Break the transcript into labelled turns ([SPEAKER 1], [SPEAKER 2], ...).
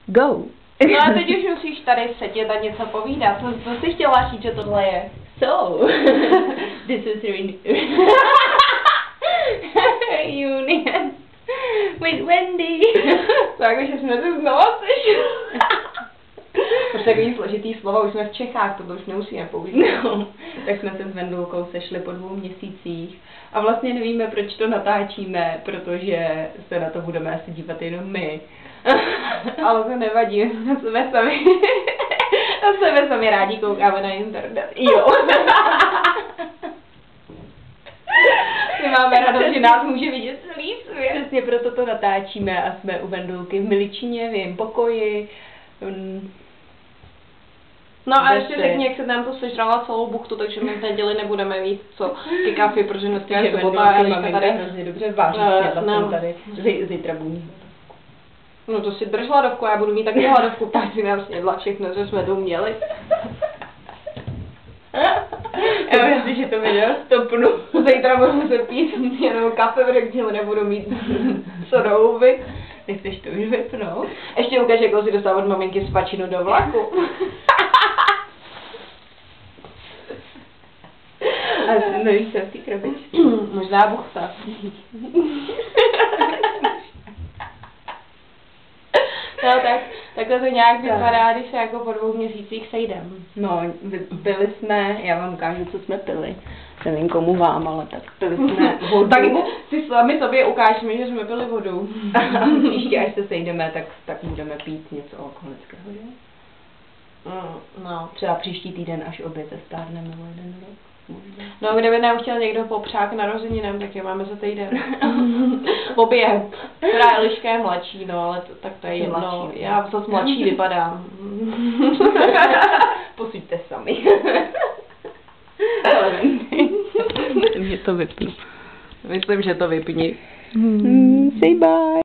[SPEAKER 1] Go!
[SPEAKER 2] No a teď už musíš tady sedět a něco povídat. Co jsi chtěla říct, že tohle je?
[SPEAKER 1] So, this is Union with Wendy.
[SPEAKER 2] Tak, že jsme se znova sešli. Protože takový složitý slova, už jsme v Čechách, to už nemusíme použít.
[SPEAKER 1] No, tak jsme se s Vendulkou sešli po 2 měsících a vlastně nevíme, proč to natáčíme, protože se na to budeme asi dívat jenom my.
[SPEAKER 2] Ale to nevadí, na sebe sami rádi koukáme na internet.
[SPEAKER 1] Jo.
[SPEAKER 2] My máme radost, že nás může vidět celý svět.
[SPEAKER 1] Přesně proto to natáčíme a jsme u Vendulky v Miličině, v jejím pokoji.
[SPEAKER 2] No a ještě řekni, jak se nám to sežrala celou buchtu, takže my v neděli nebudeme mít co ke kafi, protože dneska je sobota a Eliška tady
[SPEAKER 1] hrozně dobře váží, tady zítra budu mít.
[SPEAKER 2] No to si drž hladovku, já budu mít taky hladovku, tak si nám snědla všechno, co jsme tu měli.
[SPEAKER 1] Já myslím, že to video stopnu.
[SPEAKER 2] Zítra budu muset pít jenom kafe, protože nebudu mít co do huby.
[SPEAKER 1] Nechceš to už vypnout?
[SPEAKER 2] Ještě ukáž, jak si dostal od maminky svačinu do vlaku.
[SPEAKER 1] A nevíš, co v té krabičce?
[SPEAKER 2] Možná buchta. No tak, takhle to nějak vypadá, když se jako po 2 měsících sejdem.
[SPEAKER 1] No, pili jsme, já vám ukážu, co jsme pili. Nevím komu vám, ale tak pili jsme vodu.
[SPEAKER 2] Tak si sami sobě ukážeme, že jsme pili vodu.
[SPEAKER 1] A příště, až se sejdeme, tak budeme pít něco alkoholického, že?
[SPEAKER 2] No.
[SPEAKER 1] Třeba příští týden, až obě zestárneme o 1 rok.
[SPEAKER 2] No, kdyby nám chtěl někdo popřát narozeninám, tak je máme za týden. Obě. Teda Eliška je mladší, no, ale tak to je jedno.
[SPEAKER 1] Mladší.
[SPEAKER 2] Já zase mladší vypadám.
[SPEAKER 1] Posuďte sami. Ale myslím, že to vypnu.
[SPEAKER 2] Myslím, že to vypni.
[SPEAKER 1] Say bye.